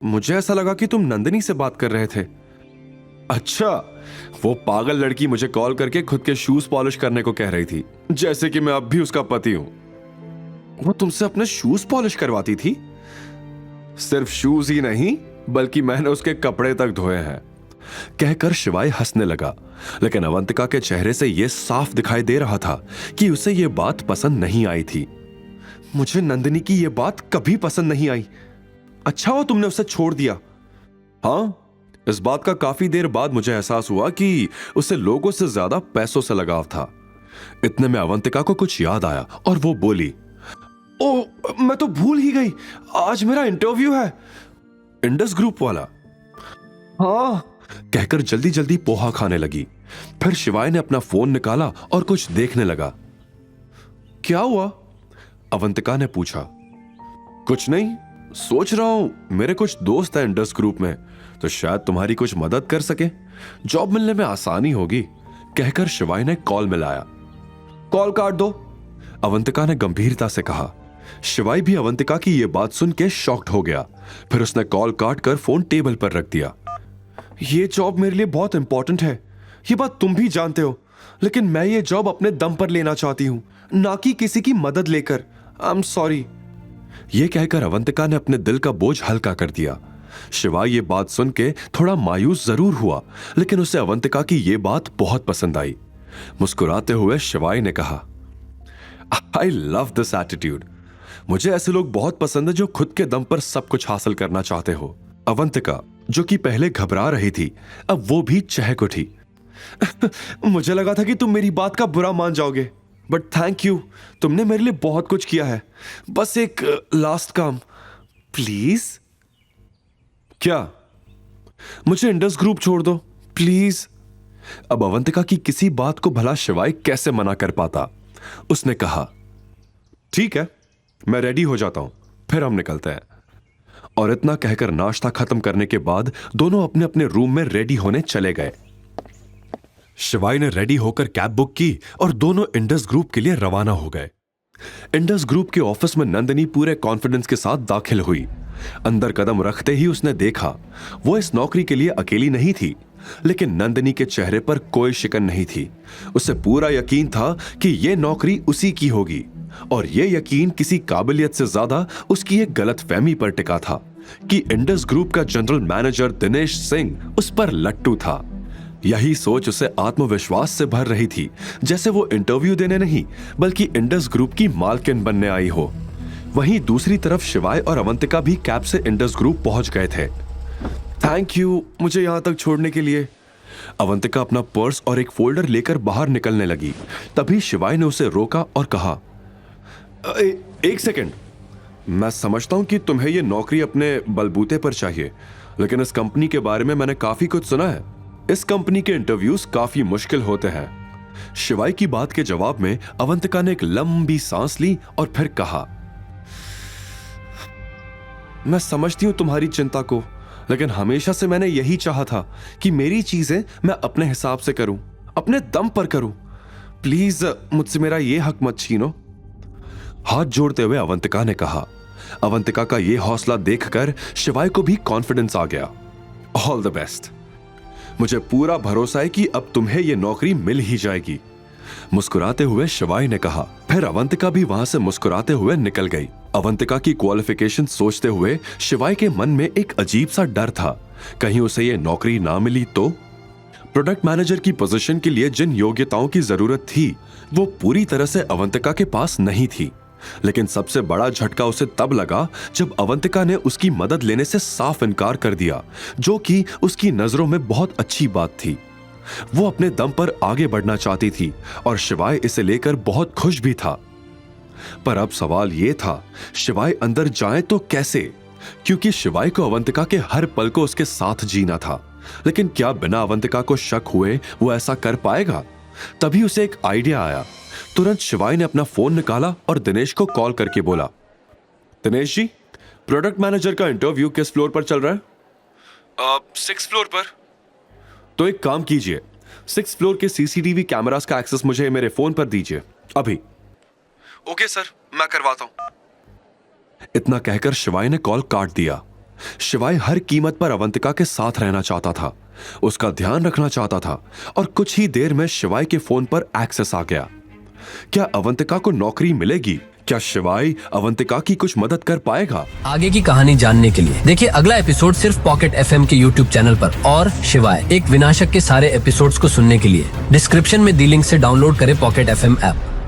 मुझे ऐसा लगा कि तुम नंदिनी से बात कर रहे थे। अच्छा, वो पागल लड़की मुझे कॉल करके खुद के शूज पॉलिश करने को कह रही थी, जैसे कि मैं अब भी उसका पति हूं। वो तुमसे अपने शूज पॉलिश करवाती थी? सिर्फ शूज ही नहीं, बल्कि मैंने उसके कपड़े तक धोए हैं, कहकर शिवाय हंसने लगा। लेकिन अवंतिका के चेहरे से यह साफ दिखाई दे रहा था कि उसे यह बात पसंद नहीं आई थी। मुझे नंदिनी की यह बात कभी पसंद नहीं आई। अच्छा हुआ तुमने उसे छोड़ दिया। हाँ, इस बात का काफी देर बाद मुझे एहसास हुआ कि उसे लोगों से ज्यादा पैसों से लगाव था। इतने में अवंतिका को कुछ याद आया और वो बोली, ओ, मैं तो भूल ही गई, आज मेरा इंटरव्यू है। इंडस ग्रुप वाला? हाँ, कहकर जल्दी जल्दी पोहा खाने लगी। फिर शिवाय ने अपना फोन निकाला और कुछ देखने लगा। क्या हुआ? अवंतिका ने पूछा। कुछ नहीं, सोच रहा हूं मेरे कुछ दोस्त हैं इंडस ग्रुप में, तो शायद तुम्हारी कुछ मदद कर सके, जॉब मिलने में आसानी होगी, कहकर शिवाय ने कॉल मिलाया। कॉल काट दो, अवंतिका ने गंभीरता से कहा। शिवाय भी अवंतिका की यह बात सुन के शॉक्ड हो गया। फिर उसने कॉल काट कर फोन टेबल पर रख दिया। यह जॉब मेरे लिए बहुत इंपॉर्टेंट है, यह बात तुम भी जानते हो, लेकिन मैं ये जॉब अपने दम पर लेना चाहती हूं, ना कि किसी की मदद लेकर। I am sorry. यह कहकर अवंतिका ने अपने दिल का बोझ हल्का कर दिया। शिवाय ये बात सुन के थोड़ा मायूस जरूर हुआ, लेकिन उसे अवंतिका की यह बात बहुत पसंद आई। मुस्कुराते हुए शिवाय ने कहा, आई लव दिस एटीट्यूड। मुझे ऐसे लोग बहुत पसंद है जो खुद के दम पर सब कुछ हासिल करना चाहते हो। अवंतिका, जो कि पहले घबरा रही थी, अब वो भी चहक उठी। मुझे लगा था कि तुम मेरी बात का बुरा मान जाओगे, बट थैंक यू, तुमने मेरे लिए बहुत कुछ किया है। बस एक लास्ट काम, प्लीज। क्या? मुझे इंडस ग्रुप छोड़ दो, प्लीज। अब अवंतिका की किसी बात को भला शिवाय कैसे मना कर पाता। उसने कहा, ठीक है, मैं रेडी हो जाता हूं, फिर हम निकलते हैं। और इतना कहकर नाश्ता खत्म करने के बाद दोनों अपने अपने रूम में रेडी होने चले गए। शिवाय ने रेडी होकर कैब बुक की और दोनों इंडस ग्रुप के लिए रवाना हो गए। इंडस ग्रुप के ऑफिस में नंदिनी पूरे कॉन्फिडेंस के साथ दाखिल हुई। अंदर कदम रखते ही उसने देखा वो इस नौकरी के लिए अकेली नहीं थी, लेकिन नंदिनी के चेहरे पर कोई शिकन नहीं थी। उसे पूरा यकीन था कि यह नौकरी उसी की होगी, और यह यकीन किसी काबिलियत से ज्यादा उसकी एक गलतफहमी पर टिका था कि इंडस ग्रुप का जनरल मैनेजर दिनेश सिंह उस पर लट्टू था। यही सोच उसे आत्मविश्वास से भर रही थी, जैसे वो इंटरव्यू देने नहीं बल्कि इंडस ग्रुप की मालकिन बनने आई हो। वहीं दूसरी तरफ शिवाय और अवंतिका भी कैब से इंडस ग्रुप पहुंच गए थे। थैंक यू मुझे यहां तक छोड़ने के लिए। अवंतिका अपना पर्स और एक फोल्डर लेकर बाहर निकलने लगी। तभी शिवाय ने उसे रोका और कहा, एक सेकंड, मैं समझता हूं कि तुम्हें यह नौकरी अपने बलबूते पर चाहिए, लेकिन इस कंपनी के बारे में मैंने काफी कुछ सुना है। इस कंपनी के इंटरव्यूज काफी मुश्किल होते हैं। शिवाय की बात के जवाब में अवंतिका ने एक लंबी सांस ली और फिर कहा, मैं समझती हूं तुम्हारी चिंता को, लेकिन हमेशा से मैंने यही चाहा था कि मेरी चीजें मैं अपने हिसाब से करूं, अपने दम पर करूं। प्लीज मुझसे मेरा यह हक मत छीनो। हाथ जोड़ते हुए अवंतिका ने कहा। अवंतिका का यह हौसला देखकर शिवाय को भी कॉन्फिडेंस आ गया। ऑल द बेस्ट, मुझे पूरा भरोसा है कि अब तुम्हें यह नौकरी मिल ही जाएगी, मुस्कुराते हुए शिवाय ने कहा। फिर अवंतिका भी वहां से मुस्कुराते हुए निकल गई। अवंतिका की क्वालिफिकेशन सोचते हुए शिवाय के मन में एक अजीब सा डर था, कहीं उसे यह नौकरी ना मिली तो। प्रोडक्ट मैनेजर की पोजीशन के लिए जिन योग्यताओं की जरूरत थी वो पूरी तरह से अवंतिका के पास नहीं थी। लेकिन सबसे बड़ा झटका उसे तब लगा जब अवंतिका ने उसकी मदद लेने से साफ इनकार कर दिया, जो कि उसकी नजरों में बहुत अच्छी बात थी। वो अपने दम पर आगे बढ़ना चाहती थी और शिवाय इसे लेकर बहुत खुश भी था। पर अब सवाल यह था, शिवाय अंदर जाए तो कैसे, क्योंकि शिवाय को अवंतिका के हर पल को उसके साथ जीना था। लेकिन क्या बिना अवंतिका को शक हुए वो ऐसा कर पाएगा? तभी उसे एक आइडिया आया। तुरंत शिवाय ने अपना फोन निकाला और दिनेश को कॉल करके बोला, दिनेश जी, प्रोडक्ट मैनेजर का इंटरव्यू किस फ्लोर पर चल रहा है? 6th फ्लोर पर। तो एक काम कीजिए, 6th फ्लोर के सीसीटीवी कैमरास का एक्सेस मुझे मेरे फोन पर दीजिए अभी। ओके सर, मैं करवाता हूं। इतना कहकर शिवाय ने कॉल काट दिया। शिवाय हर कीमत पर अवंतिका के साथ रहना चाहता था, उसका ध्यान रखना चाहता था और कुछ ही देर में शिवाय के फोन पर एक्सेस आ गया। क्या अवंतिका को नौकरी मिलेगी? क्या शिवाय अवंतिका की कुछ मदद कर पाएगा? आगे की कहानी जानने के लिए देखिए अगला एपिसोड सिर्फ पॉकेट एफएम के यूट्यूब चैनल पर। और शिवाय एक विनाशक के सारे एपिसोड्स को सुनने के लिए डिस्क्रिप्शन में दी लिंक से डाउनलोड करें पॉकेट एफएम ऐप।